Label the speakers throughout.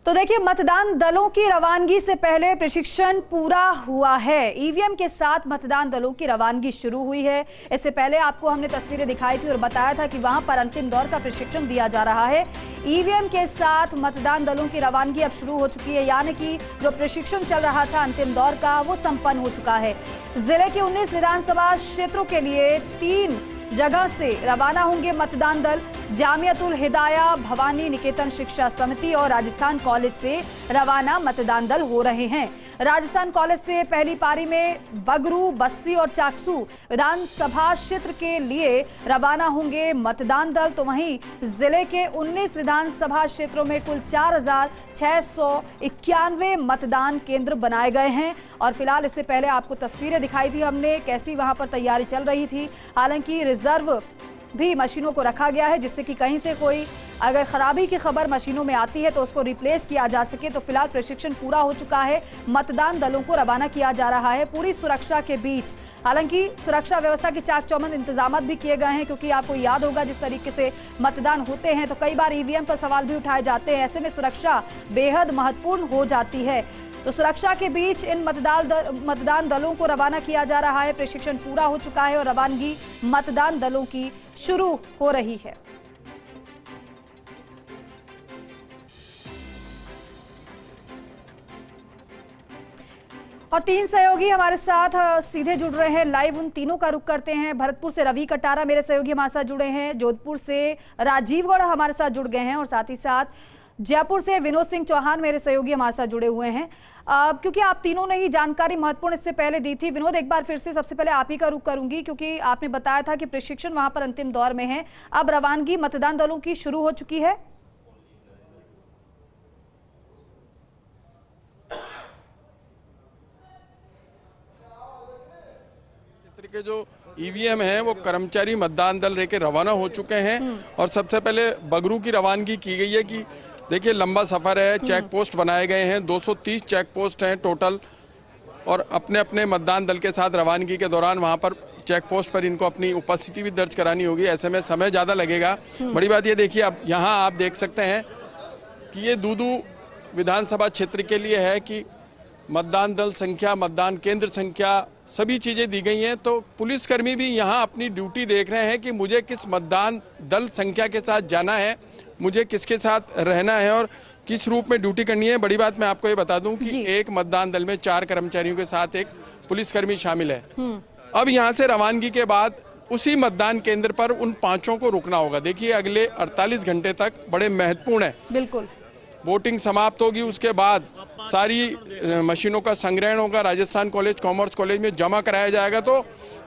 Speaker 1: तो देखिए, मतदान दलों की रवानगी से पहले प्रशिक्षण पूरा हुआ है। ईवीएम के साथ मतदान दलों की रवानगी शुरू हुई है। इससे पहले आपको हमने तस्वीरें दिखाई थी और बताया था कि वहां पर अंतिम दौर का प्रशिक्षण दिया जा रहा है। ईवीएम के साथ मतदान दलों की रवानगी अब शुरू हो चुकी है, यानी कि जो प्रशिक्षण चल रहा था अंतिम दौर का, वो संपन्न हो चुका है। जिले के 19 विधानसभा क्षेत्रों के लिए 3 जगह से रवाना होंगे मतदान दल। जामियातुल हिदाया, भवानी निकेतन शिक्षा समिति और राजस्थान कॉलेज से रवाना मतदान दल हो रहे हैं। राजस्थान कॉलेज से पहली पारी में बगरू, बस्सी और चाकसू विधानसभा क्षेत्र के लिए रवाना होंगे मतदान दल। तो वहीं जिले के 19 विधानसभा क्षेत्रों में कुल 4691 मतदान केंद्र बनाए गए हैं। और फिलहाल इससे पहले आपको तस्वीरें दिखाई थी हमने, कैसी वहां पर तैयारी चल रही थी। हालांकि रिजर्व भी मशीनों को रखा गया है, जिससे कि कहीं से कोई अगर खराबी की खबर मशीनों में आती है तो उसको रिप्लेस किया जा सके। तो फिलहाल प्रशिक्षण पूरा हो चुका है, मतदान दलों को रवाना किया जा रहा है पूरी सुरक्षा के बीच। हालांकि सुरक्षा व्यवस्था के चाक चौबंद इंतजाम भी किए गए हैं, क्योंकि आपको याद होगा जिस तरीके से मतदान होते हैं तो कई बार ईवीएम पर सवाल भी उठाए जाते हैं। ऐसे में सुरक्षा बेहद महत्वपूर्ण हो जाती है। तो सुरक्षा के बीच इन मतदान दलों को रवाना किया जा रहा है। प्रशिक्षण पूरा हो चुका है और रवानगी मतदान दलों की शुरू हो रही है। और 3 सहयोगी हमारे साथ सीधे जुड़ रहे हैं लाइव, उन तीनों का रुख करते हैं। भरतपुर से रवि कटारा मेरे सहयोगी हमारे साथ जुड़े हैं, जोधपुर से राजीव गौड़ हमारे साथ जुड़ गए हैं और साथ ही साथ जयपुर से विनोद सिंह चौहान मेरे सहयोगी हमारे साथ जुड़े हुए हैं। क्योंकि आप तीनों ने ही जानकारी महत्वपूर्ण इससे पहले दी थी, विनोद एक बार फिर से सबसे पहले आप ही का रुख करूंगी, क्योंकि आपने बताया था कि प्रशिक्षण वहां पर अंतिम दौर में है। अब रवानगी मतदान दलों की शुरू हो चुकी है।
Speaker 2: क्षेत्र के जो ईवीएम हैं वो कर्मचारी मतदान दल लेके रवाना हो चुके हैं और सबसे पहले बगरू की रवानगी की गई है। कि देखिए लंबा सफर है, चेक पोस्ट बनाए गए हैं, 230 चेक पोस्ट हैं टोटल और अपने अपने मतदान दल के साथ रवानगी के दौरान वहां पर चेक पोस्ट पर इनको अपनी उपस्थिति भी दर्ज करानी होगी। ऐसे में समय ज़्यादा लगेगा। बड़ी बात ये देखिए, अब यहाँ आप देख सकते हैं कि ये दूदू विधानसभा क्षेत्र के लिए है कि मतदान दल संख्या, मतदान केंद्र संख्या, सभी चीज़ें दी गई हैं। तो पुलिसकर्मी भी यहाँ अपनी ड्यूटी देख रहे हैं कि मुझे किस मतदान दल संख्या के साथ जाना है, मुझे किसके साथ रहना है और किस रूप में ड्यूटी करनी है। बड़ी बात मैं आपको ये बता दूं कि एक मतदान दल में 4 कर्मचारियों के साथ एक पुलिसकर्मी शामिल है। अब यहाँ से रवानगी के बाद उसी मतदान केंद्र पर उन 5 को रुकना होगा। देखिए अगले 48 घंटे तक बड़े महत्वपूर्ण है।
Speaker 1: बिल्कुल,
Speaker 2: वोटिंग समाप्त होगी, उसके बाद सारी मशीनों का संग्रहण होगा, राजस्थान कॉलेज, कॉमर्स कॉलेज में जमा कराया जाएगा। तो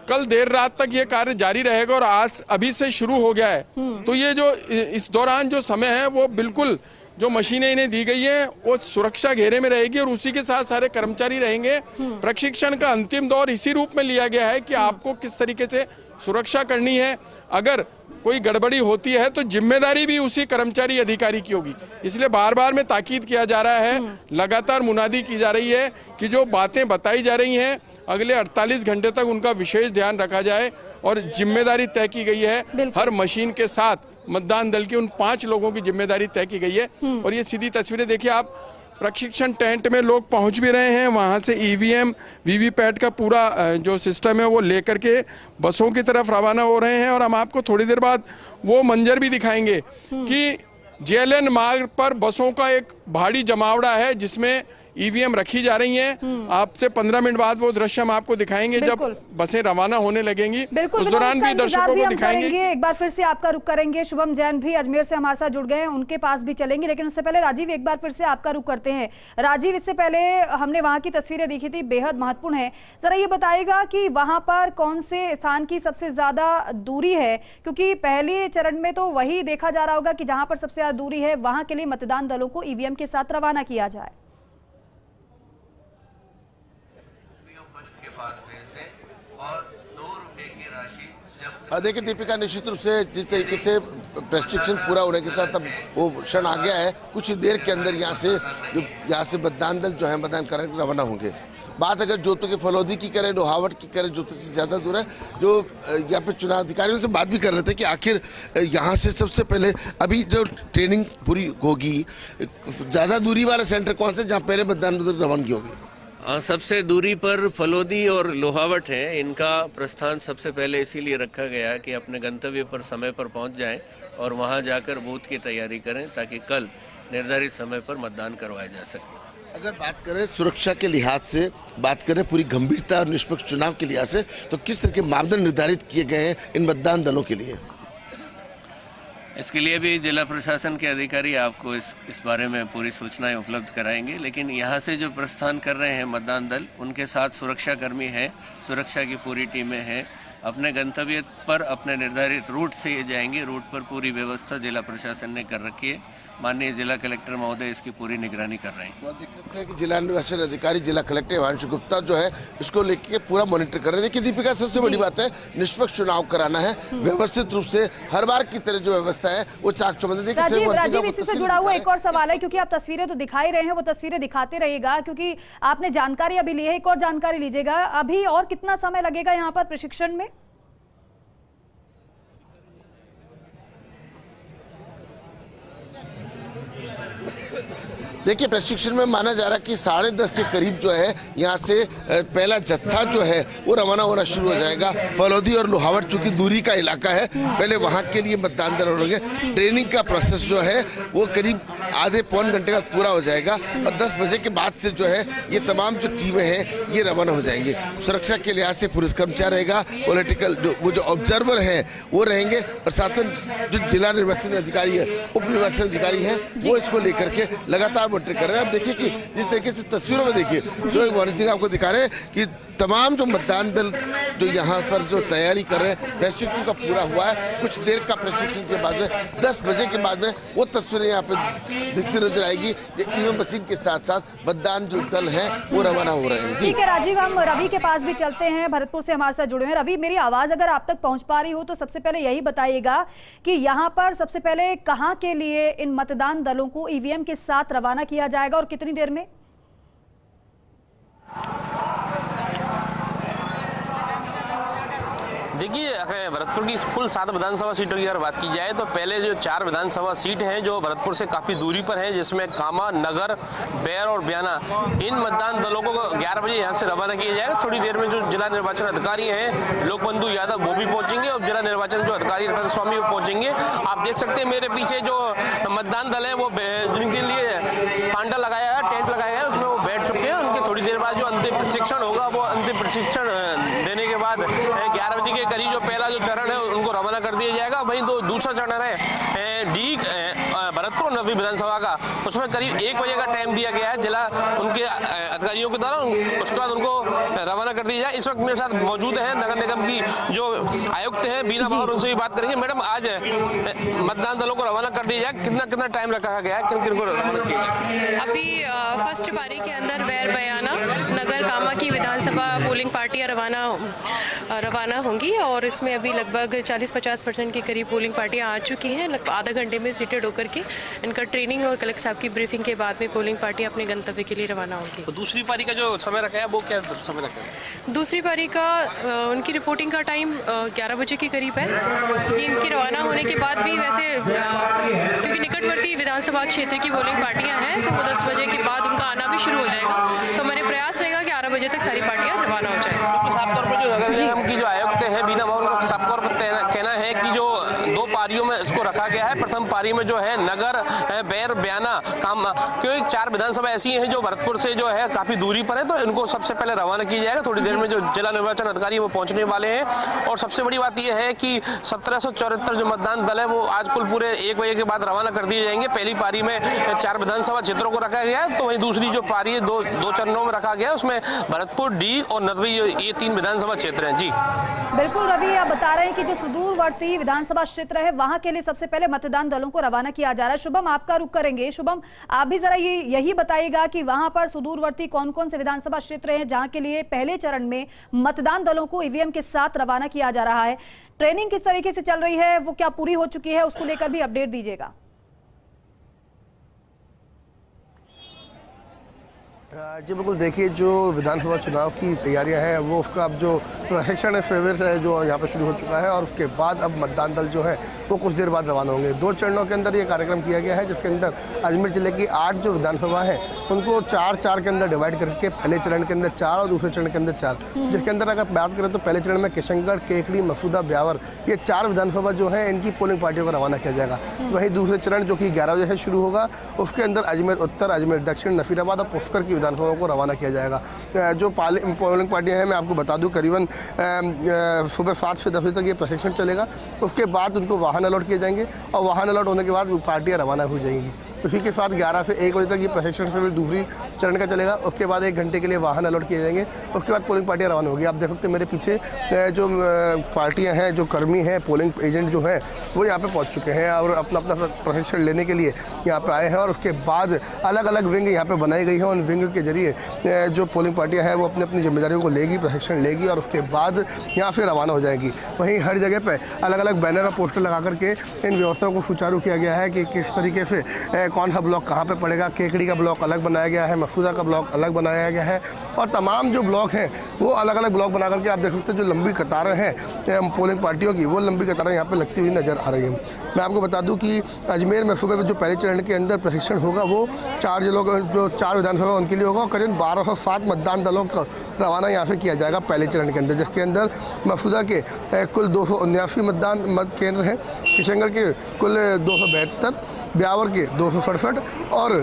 Speaker 2: कल देर रात तक ये कार्य जारी रहेगा और आज अभी से शुरू हो गया है। तो ये जो इस दौरान जो समय है वो बिल्कुल जो मशीनें इन्हें दी गई है वो सुरक्षा घेरे में रहेगी और उसी के साथ सारे कर्मचारी रहेंगे। प्रशिक्षण का अंतिम दौर इसी रूप में लिया गया है कि आपको किस तरीके से सुरक्षा करनी है। अगर कोई गड़बड़ी होती है तो जिम्मेदारी भी उसी कर्मचारी अधिकारी की होगी। इसलिए बार बार में ताकीद किया जा रहा है, लगातार मुनादी की जा रही है कि जो बातें बताई जा रही हैं अगले 48 घंटे तक उनका विशेष ध्यान रखा जाए और जिम्मेदारी तय की गई है। हर मशीन के साथ मतदान दल के उन 5 लोगों की जिम्मेदारी तय की गई है। और ये सीधी तस्वीरें देखिए आप, प्रशिक्षण टेंट में लोग पहुंच भी रहे हैं। वहां से ईवीएम, वीवीपैट का पूरा जो सिस्टम है वो लेकर के बसों की तरफ रवाना हो रहे हैं। और हम आपको थोड़ी देर बाद वो मंजर भी दिखाएंगे कि जेएलएन मार्ग पर बसों का एक भारी जमावड़ा है जिसमें ईवीएम रखी जा रही हैं। आपसे 15 मिनट बाद वो दृश्य हम आपको दिखाएंगे जब बसें रवाना होने लगेंगी। उस दौरान भी दर्शकों को दिखाएंगे।
Speaker 1: एक बार फिर से आपका रुख करेंगे। शुभम जैन भी अजमेर से हमारे साथ जुड़ गए हैं, उनके पास भी चलेंगे, लेकिन उससे पहले राजीव एक बार फिर से आपका रुख करते हैं। राजीव, इससे पहले हमने वहां की तस्वीरें देखी थी, बेहद महत्वपूर्ण है। जरा ये बताइएगा कि वहां पर कौन से स्थान की सबसे ज्यादा दूरी है, क्योंकि पहले चरण में तो वही देखा जा रहा होगा कि जहां पर सबसे ज्यादा दूरी है वहां के लिए मतदान दलों को ईवीएम के साथ रवाना किया जाए।
Speaker 3: देखिए दीपिका, निश्चित रूप से जिस तरीके से प्रशिक्षण पूरा होने के साथ अब वो क्षण आ गया है, कुछ ही देर के अंदर यहाँ से मतदान दल जो है मतदान करने रवाना होंगे। बात अगर जोतों के फलौदी की करें, लोहावट की करें, जोतों से ज़्यादा दूर है। जो यहाँ पे चुनाव अधिकारियों से बात भी कर रहे थे कि आखिर यहाँ से सबसे पहले अभी जो ट्रेनिंग पूरी होगी, ज़्यादा दूरी वाला सेंटर कौन सा जहाँ पहले मतदान रवानगी होगी?
Speaker 4: सबसे दूरी पर फलोदी और लोहावट है। इनका प्रस्थान सबसे पहले इसीलिए रखा गया है कि अपने गंतव्य पर समय पर पहुंच जाएं और वहां जाकर बूथ की तैयारी करें ताकि कल निर्धारित समय पर मतदान करवाया जा सके।
Speaker 3: अगर बात करें सुरक्षा के लिहाज से, बात करें पूरी गंभीरता और निष्पक्ष चुनाव के लिहाज से, तो किस तरह के मापदंड निर्धारित किए गए हैं इन मतदान दलों के लिए?
Speaker 4: इसके लिए भी जिला प्रशासन के अधिकारी आपको इस बारे में पूरी सूचनाएं उपलब्ध कराएंगे। लेकिन यहाँ से जो प्रस्थान कर रहे हैं मतदान दल, उनके साथ सुरक्षाकर्मी हैं, सुरक्षा की पूरी टीमें हैं। अपने गंतव्य पर अपने निर्धारित रूट से ये जाएंगे। रूट पर पूरी व्यवस्था जिला प्रशासन ने कर रखी है। माननीय जिला कलेक्टर महोदय इसकी पूरी निगरानी कर रहे हैं।
Speaker 3: तो दिक्कत है कि जिला निर्वाचन अधिकारी जिला कलेक्टर हिमांशु गुप्ता जो है इसको लेके पूरा मॉनिटर कर रहे हैं। देखिए दीपिका, सबसे बड़ी बात है निष्पक्ष चुनाव कराना है व्यवस्थित रूप से, हर बार की तरह जो व्यवस्था है वो चाक चौबंद।
Speaker 1: राजीव, इसी से जुड़ा हुआ एक और सवाल है, क्योंकि आप तस्वीरें तो दिखाई रहे हैं, वो तस्वीरें दिखाते रहिएगा क्योंकि आपने जानकारी अभी ली है। एक और जानकारी लीजिएगा, अभी और कितना समय लगेगा यहाँ पर प्रशिक्षण में?
Speaker 3: देखिए प्रशिक्षण में माना जा रहा है कि 10:30 के करीब जो है यहाँ से पहला जत्था जो है वो रवाना होना शुरू हो जाएगा। फलौदी और लोहावट चूंकि दूरी का इलाका है, पहले वहाँ के लिए मतदान दल होंगे। ट्रेनिंग का प्रोसेस जो है वो करीब आधे पौन घंटे का पूरा हो जाएगा और 10 बजे के बाद से जो है ये तमाम जो टीमें हैं ये रवाना हो जाएंगे। सुरक्षा के लिहाज से पुलिस कर्मचारी रहेगा, पॉलिटिकल जो ऑब्जर्वर हैं वो रहेंगे और साथ में जो जिला निर्वाचन अधिकारी है, उप निर्वाचन अधिकारी हैं, वो इसको लेकर के लगातार मॉनिटर कर रहे हैं। आप देखिए कि जिस तरीके से तस्वीरों में देखिए जो एक मॉनिटरिंग सिंह आपको दिखा रहे हैं कि तमाम जो मतदान दल जो यहाँ पर जो तैयारी कर रहे हैं, प्रशिक्षण का पूरा हुआ है। कुछ देर का प्रशिक्षण के बाद में 10 बजे के बाद में वो तस्वीरें यहाँ पे दिखती नजर आएगी। ईवीएम मशीन के साथ साथ मतदान जो दल है वो रवाना हो रहे हैं।
Speaker 1: ठीक है राजीव, हम रवि के पास भी चलते हैं, भरतपुर से हमारे साथ जुड़े हैं। रवि, मेरी आवाज अगर आप तक पहुंच पा रही हो तो सबसे पहले यही बताइएगा कि यहाँ पर सबसे पहले कहाँ के लिए इन मतदान दलों को ईवीएम के साथ रवाना किया जाएगा और कितनी देर में?
Speaker 5: देखिए, भरतपुर की कुल 7 विधानसभा सीटों की अगर बात की जाए तो पहले जो 4 विधानसभा सीट हैं जो भरतपुर से काफ़ी दूरी पर हैं, जिसमें कामा, नगर, बैर और बयाना, इन मतदान दलों को 11 बजे यहाँ से रवाना किया जाएगा। थोड़ी देर में जो जिला निर्वाचन अधिकारी हैं लोकबंधु यादव वो भी पहुंचेंगे और जिला निर्वाचन जो अधिकारी रतन स्वामी वो पहुंचेंगे। आप देख सकते हैं मेरे पीछे जो मतदान दल है वो जिनके लिए पांडा लगाया है, टेंट लगाया है, उसमें वो बैठ चुके हैं। उनके थोड़ी देर बाद जो अंतिम प्रशिक्षण होगा वो अंतिम प्रशिक्षण देने के बाद 11 बजे के करीब जो पहला जो चरण है उनको रवाना कर दिया जाएगा। वहीं दूसरा चरण है डी भरतपुर नवी विधानसभा का, उसमें करीब 1 बजे का टाइम दिया गया है जिला उनके अधिकारियों के द्वारा। उसके बाद उनको रवाना कर दिया जाए। इस वक्त मेरे साथ मौजूद है नगर निगम की जो आयुक्त है बीना बाबर, उनसे भी बात करेंगे। मैडम, आज मतदान दलों को रवाना कर दिया जाए, कितना टाइम रखा गया है, किन किन को रवाना किया गया?
Speaker 6: अभी फर्स्ट पारी के अंदर वैर बयाना, नगर, कामा की विधानसभा पोलिंग पार्टियां रवाना होंगी और इसमें अभी लगभग 40-50% के करीब पोलिंग पार्टियां आ चुकी हैं। लगभग आधा घंटे में सीटेड होकर के इनका ट्रेनिंग और कलेक्टर साहब की ब्रीफिंग के बाद में पोलिंग पार्टियां अपने गंतव्य के लिए रवाना होंगी।
Speaker 5: तो दूसरी पारी का जो समय रखा है वो क्या समय रखा है?
Speaker 6: दूसरी पारी का उनकी रिपोर्टिंग का टाइम 11 बजे के करीब है। ये इनके रवाना होने के बाद भी वैसे क्योंकि निकटवर्ती विधानसभा क्षेत्र की पोलिंग पार्टियां हैं तो वो 10 बजे के बाद उनका आना भी शुरू हो जाएगा। तो हमारे प्रयास रहेगा कि 11 बजे तक सारी पार्टियां रवाना हो जाए।
Speaker 5: साफ तौर पर जो नगर निगम की जो आयुक्त है बीना बाबर, उनका साफ तौर पर कहना है कि जो 2 पारियों में इसको रखा गया है। प्रथम पारी में जो है नगर, बैर, बयाना, कामा, क्योंकि 4 विधानसभा ऐसी हैं जो भरतपुर से जो है काफी दूरी पर है, तो इनको सबसे पहले रवाना किया जाएगा। थोड़ी देर में जो जिला निर्वाचन अधिकारी वो पहुंचने वाले हैं। और सबसे बड़ी बात यह है कि 1774 जो मतदान दल है वो आज कुल पूरे 1 बजे के बाद रवाना कर दिए जाएंगे। पहली पारी में 4 विधानसभा क्षेत्रों को रखा गया है, तो वहीं दूसरी जो पारी है दो चरणों में रखा गया है, उसमें भरतपुर, डी और नदवी ये 3 विधानसभा क्षेत्र हैं। जी
Speaker 1: बिल्कुल रवि, आप बता रहे हैं कि जो सुदूरवर्ती विधानसभा क्षेत्र है वहां के लिए सबसे पहले मतदान दलों को रवाना किया जा रहा है। शुभम, आपका रुख करेंगे। शुभम, आप भी जरा यही बताइएगा कि वहां पर सुदूरवर्ती कौन कौन से विधानसभा क्षेत्र हैं जहां के लिए पहले चरण में मतदान दलों को ईवीएम के साथ रवाना किया जा रहा है। ट्रेनिंग किस तरीके से चल रही है, वो क्या पूरी हो चुकी है, उसको लेकर भी अपडेट दीजिएगा।
Speaker 7: जी बिल्कुल, देखिए जो विधानसभा चुनाव की तैयारियां हैं वो उसका अब जो प्रशिक्षण फेवर है जो यहाँ पर शुरू हो चुका है और उसके बाद अब मतदान दल जो है वो कुछ देर बाद रवाना होंगे। 2 चरणों के अंदर ये कार्यक्रम किया गया है, जिसके अंदर अजमेर जिले की 8 जो विधानसभा है उनको 4-4 के अंदर डिवाइड करके पहले चरण के अंदर 4 और दूसरे चरण के अंदर 4, जिसके अंदर अगर बात करें तो पहले चरण में किशनगढ़, केकड़ी, मसूदा, ब्यावर, ये 4 विधानसभा जो है इनकी पोलिंग पार्टियों को रवाना किया जाएगा। वहीं दूसरे चरण जो कि 11 बजे से शुरू होगा उसके अंदर अजमेर उत्तर, अजमेर दक्षिण, नफीराबाद और पुष्कर की विधानसभाओं को रवाना किया जाएगा। जो पोलिंग पार्टियां हैं मैं आपको बता दूं करीबन सुबह 7 से 10 बजे तक ये प्रशिक्षण चलेगा। उसके बाद उनको वाहन अलॉट किए जाएंगे और वाहन अलॉट होने के बाद पार्टियां रवाना हो जाएंगी। उसी के साथ 11 से 1 बजे तक ये प्रशिक्षण फिर दूसरी चरण का चलेगा। उसके बाद 1 घंटे के लिए वाहन अलॉट किए जाएंगे। उसके बाद पोलिंग पार्टियां रवाना होगी। आप देख सकते हैं मेरे पीछे जो पार्टियाँ हैं, जो कर्मी हैं, पोलिंग एजेंट जो हैं वो यहाँ पर पहुँच चुके हैं और अपना अपना प्रशिक्षण लेने के लिए यहाँ पर आए हैं। और उसके बाद अलग अलग विंग यहाँ पर बनाई गई है। उन विंग के जरिए जो पोलिंग पार्टियां हैं वो अपनी अपनी जिम्मेदारियों को लेगी, प्रशिक्षण लेगी और उसके बाद यहाँ से रवाना हो जाएगी। वहीं हर जगह पे अलग अलग बैनर और पोस्टर लगा करके इन व्यवस्थाओं को सुचारू किया गया है कि किस तरीके से कौन सा ब्लॉक कहाँ पे पड़ेगा। केकड़ी का ब्लॉक अलग बनाया गया है, मसूदा का ब्लॉक अलग बनाया गया है और तमाम जो ब्लॉक हैं वो अलग अलग ब्लॉक बना करके आप देख सकते हैं जो लंबी कतारें हैं पोलिंग पार्टियों की, वो लंबी कतारें यहाँ पर लगती हुई नज़र आ रही हैं। मैं आपको बता दूँ कि अजमेर में सुबह जो पहले चरण के अंदर प्रशिक्षण होगा वो 4 जिलों का जो 4 विधानसभा उनके लिए होगा और करीब 1207 मतदान दलों का रवाना यहाँ से किया जाएगा पहले चरण के अंदर, जिसके अंदर मसूदा के कुल 279 मतदान केंद्र हैं, किशनगढ़ के कुल 272, ब्यावर के 267 और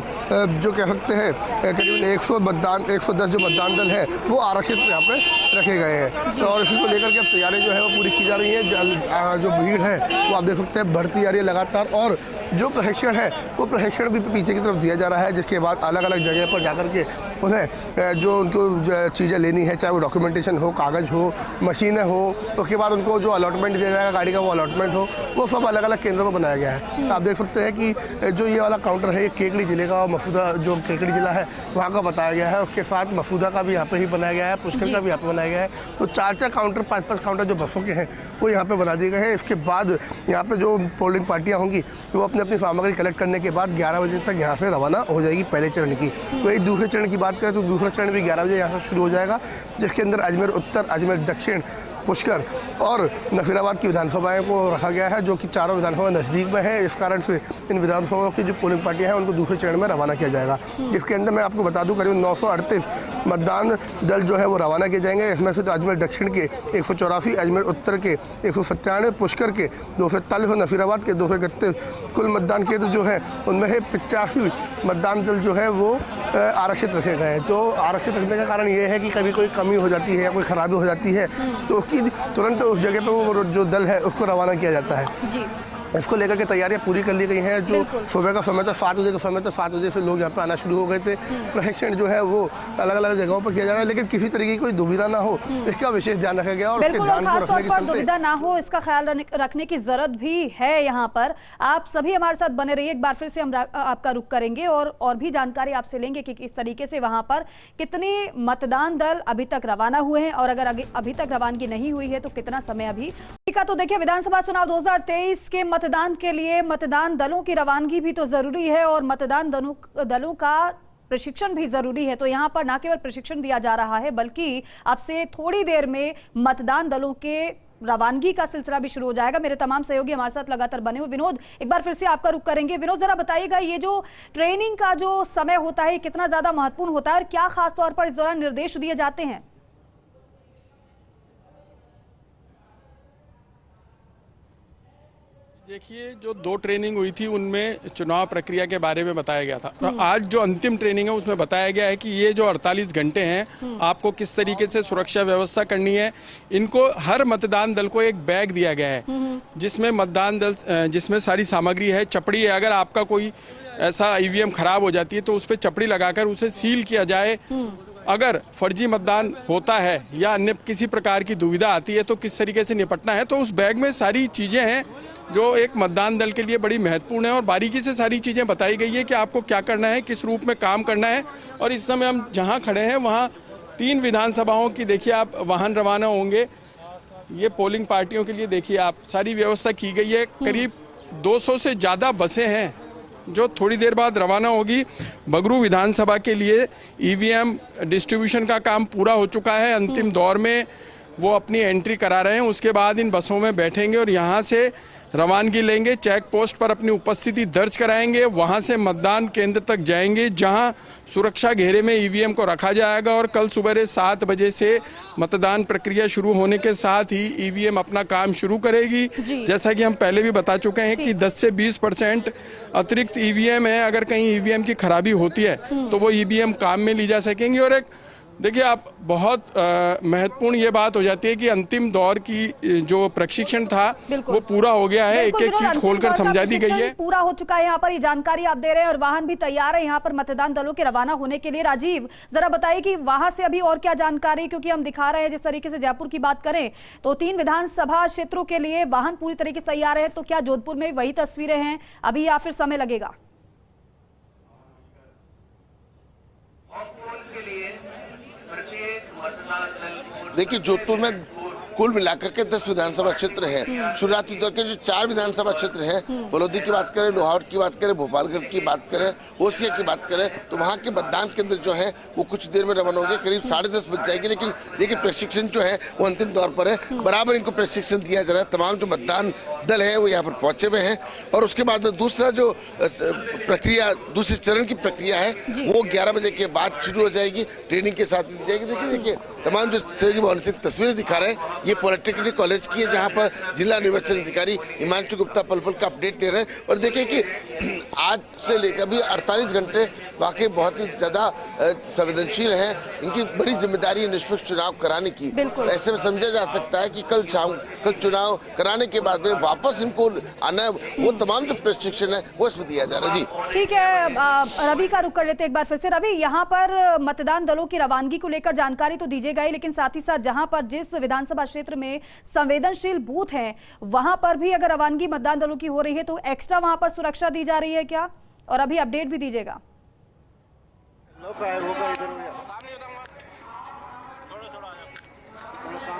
Speaker 7: जो कह सकते हैं करीबन 110 जो मतदान दल है वो आरक्षित यहाँ पे रखे गए हैं। और इसी को लेकर के तैयारी जो है वो पूरी की जा रही है। जो भीड़ है वो आप देख सकते हैं बढ़ती जा रही है लगातार और जो प्रशिक्षण है वो प्रशिक्षण भी पीछे की तरफ दिया जा रहा है, जिसके बाद अलग अलग जगह पर जाकर के उन्हें जो उनको चीज़ें लेनी है, चाहे वो डॉक्यूमेंटेशन हो, कागज़ हो, मशीनें हो, उसके बाद उनको जो अलॉटमेंट दिया जाएगा गाड़ी का वो अलॉटमेंट हो, वो सब अलग अलग केंद्रों पर बनाया गया है। आप देख सकते हैं कि जो ये वाला काउंटर है ये केकड़ी जिले का और मसूदा जो केकड़ी जिला है वहाँ का बताया गया है। उसके साथ मसूदा का भी यहाँ पर ही बनाया गया है, पुष्कर का भी यहाँ पर बनाया गया है। तो 4-4 काउंटर, 5-5 काउंटर जो बसों के हैं वो यहाँ पर बना दिए गए हैं। इसके बाद यहाँ पर जो पोलिंग पार्टियाँ होंगी वो अपनी सामग्री कलेक्ट करने के बाद 11 बजे तक यहाँ से रवाना हो जाएगी पहले चरण की। वही दूसरे चरण की बात करें तो दूसरा चरण भी 11 बजे यहाँ से शुरू हो जाएगा, जिसके अंदर अजमेर उत्तर, अजमेर दक्षिण, पुष्कर और नफीराबाद की विधानसभाएं को रखा गया है, जो कि चारों विधानसभा नज़दीक में है। इस कारण से इन विधानसभाओं की जो पोलिंग पार्टियां हैं उनको दूसरे चरण में रवाना किया जाएगा, जिसके अंदर मैं आपको बता दूं करीब 938 मतदान दल जो है वो रवाना किए जाएंगे। इसमें से तो अजमेर दक्षिण के 184, अजमेर उत्तर के 197, पुष्कर के 241 और नफीराबाद के 231 कुल मतदान केंद्र जो है उनमें से 85 मतदान दल जो है वो आरक्षित रखे गए हैं। तो आरक्षित रखने का कारण ये है कि कभी कोई कमी हो जाती है या कोई खराबी हो जाती है तो उसकी तुरंत उस जगह पर वो जो दल है उसको रवाना किया जाता है।
Speaker 1: जी,
Speaker 7: इसको लेकर के तैयारियां पूरी कर ली गई हैं। जो सुबह का समय था 7 बजे का समय था, 7 बजे से लोग यहाँ पे आना शुरू हो गए थे। प्रशिक्षण जो है वो अलग अलग जगहों पर किया जा रहा है, लेकिन किसी तरीके की कोई दुविधा ना हो इसका विशेष ध्यान रखा गया। और
Speaker 1: बिल्कुल, और खास तौर पर दुविधा ना हो इसका ख्याल रखने की जरूरत भी है। यहाँ पर आप सभी हमारे साथ बने रहिए। एक बार फिर से हम आपका रुख करेंगे और भी जानकारी आपसे लेंगे कि किस तरीके से वहां पर कितने मतदान दल अभी तक रवाना हुए हैं और अगर अभी तक रवानगी नहीं हुई है तो कितना समय अभी का। तो देखिए, विधानसभा चुनाव 2023 के मतदान के लिए मतदान दलों की रवानगी भी तो जरूरी है और मतदान दलों का प्रशिक्षण भी जरूरी है। तो यहाँ पर न केवल प्रशिक्षण दिया जा रहा है बल्कि अब से थोड़ी देर में मतदान दलों के रवानगी का सिलसिला भी शुरू हो जाएगा। मेरे तमाम सहयोगी हमारे साथ लगातार बने हुए। विनोद, एक बार फिर से आपका रुख करेंगे। विनोद, जरा बताइएगा ये जो ट्रेनिंग का जो समय होता है कितना ज्यादा महत्वपूर्ण होता है और क्या खास तौर पर इस दौरान निर्देश दिए जाते हैं?
Speaker 2: देखिए, जो 2 ट्रेनिंग हुई थी उनमें चुनाव प्रक्रिया के बारे में बताया गया था और आज जो अंतिम ट्रेनिंग है उसमें बताया गया है कि ये जो 48 घंटे हैं आपको किस तरीके से सुरक्षा व्यवस्था करनी है। इनको हर मतदान दल को एक बैग दिया गया है जिसमें सारी सामग्री है, चपड़ी है। अगर आपका कोई ऐसा ईवीएम खराब हो जाती है तो उस पर चपड़ी लगाकर उसे सील किया जाए। अगर फर्जी मतदान होता है या अन्य किसी प्रकार की दुविधा आती है तो किस तरीके से निपटना है, तो उस बैग में सारी चीजें हैं जो एक मतदान दल के लिए बड़ी महत्वपूर्ण है और बारीकी से सारी चीजें बताई गई है कि आपको क्या करना है, किस रूप में काम करना है। और इस समय हम जहां खड़े हैं वहां 3 विधानसभाओं की देखिए आप वाहन रवाना होंगे। ये पोलिंग पार्टियों के लिए देखिए आप सारी व्यवस्था की गई है। करीब 200 से ज्यादा बसें हैं जो थोड़ी देर बाद रवाना होगी। बगरू विधानसभा के लिए ईवीएम डिस्ट्रीब्यूशन का काम पूरा हो चुका है, अंतिम दौर में वो अपनी एंट्री करा रहे हैं। उसके बाद इन बसों में बैठेंगे और यहाँ से रवानगी लेंगे, चेक पोस्ट पर अपनी उपस्थिति दर्ज कराएंगे, वहाँ से मतदान केंद्र तक जाएंगे जहाँ सुरक्षा घेरे में ईवीएम को रखा जाएगा और कल सुबह 7 बजे से मतदान प्रक्रिया शुरू होने के साथ ही ईवीएम अपना काम शुरू करेगी। जैसा कि हम पहले भी बता चुके हैं कि 10 से 20% अतिरिक्त ईवीएम है, अगर कहीं ईवीएम की खराबी होती है तो वो ईवीएम काम में ली जा सकेंगी। और एक देखिए आप बहुत महत्वपूर्ण ये बात हो जाती है कि अंतिम दौर की जो प्रशिक्षण था वो पूरा हो गया है, एक एक चीज खोलकर समझा दी गई है,
Speaker 1: पूरा हो चुका है। यहाँ पर ये जानकारी आप दे रहे हैं और वाहन भी तैयार है यहाँ पर मतदान दलों के रवाना होने के लिए। राजीव, जरा बताइए कि वहां से अभी और क्या जानकारी, क्योंकि हम दिखा रहे हैं जिस तरीके से जयपुर की बात करें तो 3 विधानसभा क्षेत्रों के लिए वाहन पूरी तरीके से तैयार है, तो क्या जोधपुर में वही तस्वीरें हैं अभी या फिर समय लगेगा?
Speaker 3: देखिए जोधपुर में कुल मिलाकर के 10 विधानसभा क्षेत्र हैं। शुरुआती दौर के जो 4 विधानसभा क्षेत्र हैं, फलोदी की बात करें, लोहावट की बात करें, भोपालगढ़ की बात करें, ओसिया की बात करें, तो वहाँ के मतदान केंद्र जो है वो कुछ देर में रवाना होंगे, करीब 10:30 बज जाएगी। लेकिन देखिए प्रशिक्षण जो है वो अंतिम दौर पर है, बराबर इनको प्रशिक्षण दिया जा रहा है। तमाम जो मतदान दल है वो यहाँ पर पहुंचे हुए हैं और उसके बाद में दूसरा जो प्रक्रिया, दूसरे चरण की प्रक्रिया है वो 11 बजे के बाद शुरू हो जाएगी, ट्रेनिंग के साथ दी जाएगी। देखिए तमाम जो तस्वीरें दिखा रहे हैं ये पॉलिटेक्निक कॉलेज की है, जहां पर जिला निर्वाचन अधिकारी हिमांशु गुप्ता पल-पल का अपडेट ले रहे हैं। और देखिए कि आज से लेकर भी 48 घंटे वाकई बहुत ही ज्यादा संवेदनशील हैं। इनकी बड़ी जिम्मेदारी है निष्पक्ष चुनाव कराने की। ऐसे में समझा जा सकता है कि कल चुनाव कराने के बाद में वापस इनको आना है, वो तमाम जो प्रशिक्षण है वो इसमें दिया जा रहा है। जी
Speaker 1: ठीक है, रवि का रुख कर लेते एक बार फिर से। रवि, यहाँ पर मतदान दलों की रवानगी को लेकर जानकारी तो दीजिएगा ही, लेकिन साथ ही साथ जहां पर जिस विधानसभा क्षेत्र में संवेदनशील बूथ हैं वहां पर भी अगर रवानगी मतदान दलों की हो रही है तो एक्स्ट्रा वहां पर सुरक्षा दी जा रही है क्या? और अभी अपडेट भी दीजिएगा।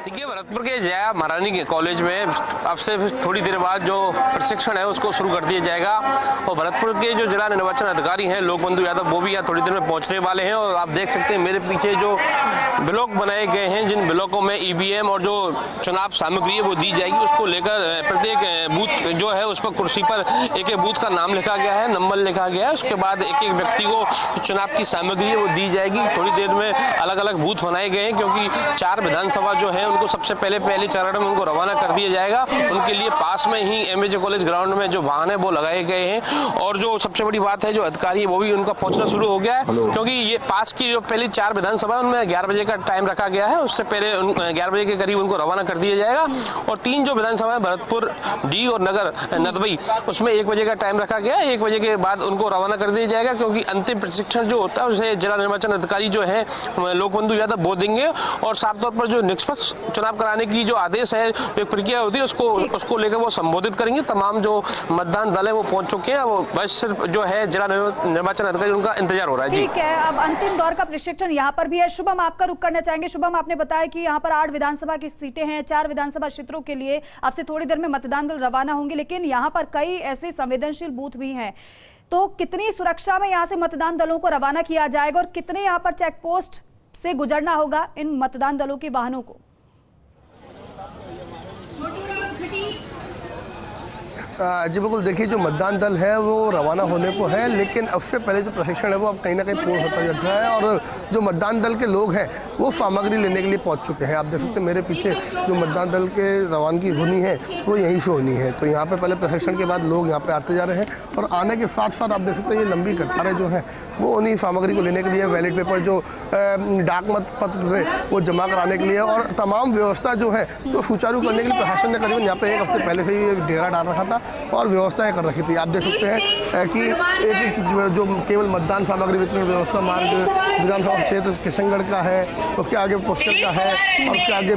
Speaker 5: देखिए भरतपुर के जया महारानी कॉलेज में अब से थोड़ी देर बाद जो प्रशिक्षण है उसको शुरू कर दिया जाएगा और भरतपुर के जो जिला निर्वाचन अधिकारी हैं लोकबंधु यादव वो भी यहाँ थोड़ी देर में पहुंचने वाले हैं। और आप देख सकते हैं मेरे पीछे जो ब्लॉक बनाए गए हैं, जिन ब्लॉकों में ईवीएम और जो चुनाव सामग्री है वो दी जाएगी, उसको लेकर प्रत्येक बूथ जो है उस पर कुर्सी पर एक बूथ का नाम लिखा गया है, नंबर लिखा गया है। उसके बाद एक एक व्यक्ति को चुनाव की सामग्री है वो दी जाएगी। थोड़ी देर में अलग अलग बूथ बनाए गए हैं क्योंकि 4 विधानसभा जो है उनको सबसे पहले चरण में उनको रवाना कर दिया जाएगा। उनके लिए पास में ही एमएजे कॉलेज ग्राउंड में जो वाहन है वो लगाए गए हैं। और जो सबसे बड़ी बात है, जो अधिकारी है वो भी उनका पहुंचना शुरू हो गया है क्योंकि ये पास की जो पहली 4 विधानसभा उनमें 11 बजे का टाइम रखा गया है, उससे पहले 11 बजे के करीब उनको रवाना कर दिया जाएगा। और 3 जो विधानसभा है भरतपुर डी और नगर नदबई, उसमें 1 बजे का टाइम रखा गया है। 1 बजे के बाद उनको रवाना कर दिया जाएगा क्योंकि अंतिम प्रशिक्षण जो होता है उसे जिला निर्वाचन अधिकारी जो है लोकबंधु यादव वो देंगे। और साफ तौर पर जो निष्पक्ष चुनाव कराने की जो आदेश है, एक प्रक्रिया होती है, उसको लेकर वो संबोधित करेंगे। तमाम जो मतदान दल है वो पहुंच चुके हैं, वो बस सिर्फ जो है जिला निर्वाचन अधिकारी उनका इंतजार हो रहा है।
Speaker 1: ठीक है, अब अंतिम दौर का प्रशिक्षण यहाँ पर भी है। शुभम, आपका रुख करना चाहेंगे। शुभम, आपने बताया कि यहाँ पर 8 विधानसभा की सीटें हैं, 4 विधानसभा क्षेत्रों के लिए अब से थोड़ी देर में मतदान दल रवाना होंगे, लेकिन यहाँ पर कई ऐसे संवेदनशील बूथ भी हैं, तो कितनी सुरक्षा में यहाँ से मतदान दलों को रवाना किया जाएगा और कितने यहाँ पर चेक पोस्ट से गुजरना होगा इन मतदान दलों के वाहनों को?
Speaker 7: जी बिल्कुल, देखिए जो मतदान दल है वो रवाना होने को है, लेकिन अब से पहले जो प्रशिक्षण है वो अब कहीं ना कहीं पूर्ण होता जाता है और जो मतदान दल के लोग हैं वो सामग्री लेने के लिए पहुंच चुके हैं। आप देख सकते हैं मेरे पीछे जो मतदान दल के रवानगी होनी है वो यहीं से होनी है। तो यहाँ पे पहले प्रशिक्षण के बाद लोग यहाँ पे आते जा रहे हैं और आने के साथ साथ आप देख सकते हैं ये लंबी कतारें जो हैं वो उन्हीं सामग्री को लेने के लिए, बैलेट पेपर जो डाक मत पत्र है वो जमा कराने के लिए और तमाम व्यवस्था जो है वो सुचारू करने के लिए प्रशासन ने करीबन यहाँ पे 1 हफ्ते पहले से ही डेरा डाल रखा था और व्यवस्थाएं कर रखी थी। आप देख सकते हैं कि एक जो केवल मतदान सामग्री वितरण व्यवस्था मार्ग विधानसभा क्षेत्र किशनगढ़ का है, उसके आगे पुष्कर का है और उसके आगे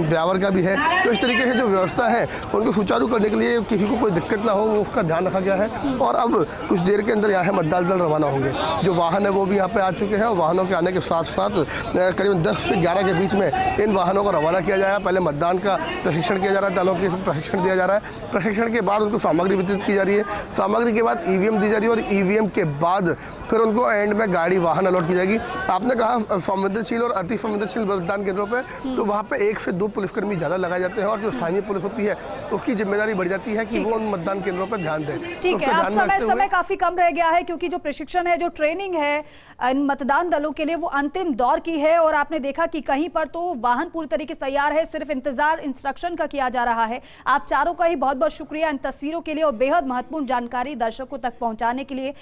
Speaker 7: ब्यावर का भी है। तो इस तरीके से जो व्यवस्था है उनको सुचारू करने के लिए किसी को कोई दिक्कत ना हो वो उसका ध्यान रखा गया है। और अब कुछ देर के अंदर यहाँ मतदान दल रवाना होंगे। जो वाहन है वो भी यहाँ पे आ चुके हैं और वाहनों के आने के साथ साथ करीबन 10 से 11 के बीच में इन वाहनों को रवाना किया जाएगा। पहले मतदान का प्रशिक्षण किया जा रहा है, दलों के प्रशिक्षण दिया जा रहा है। प्रशिक्षण के बाद बार उनको सामग्री वितरित की जा रही है, सामग्री के बाद ईवीएम दी जा रही है और ईवीएम के बाद फिर उनको एंड में गाड़ी वाहन अलॉट की जाएगी। आपने कहा संवेदनशील और अति संवेदनशील मतदान केंद्रों पे, तो वहाँ पे 1 से 2 पुलिसकर्मी ज़्यादा लगाए जाते हैं और जो स्थानीय पुलिस होती है उसकी जिम्मेदारी बढ़ जाती है कि वो उन मतदान केंद्रों पर ध्यान दें।
Speaker 1: ठीक है, अब समय काफी कम रह गया है क्योंकि जो प्रशिक्षण है, जो ट्रेनिंग है इन मतदान दलों के लिए वो अंतिम दौर की है और आपने देखा कि कहीं पर तो वाहन पूरी तरीके से तैयार है, सिर्फ इंतजार इंस्ट्रक्शन का किया जा रहा है। आप चारों का ही बहुत बहुत शुक्रिया इन तस्वीरों के लिए और बेहद महत्वपूर्ण जानकारी दर्शकों तक पहुंचाने के लिए।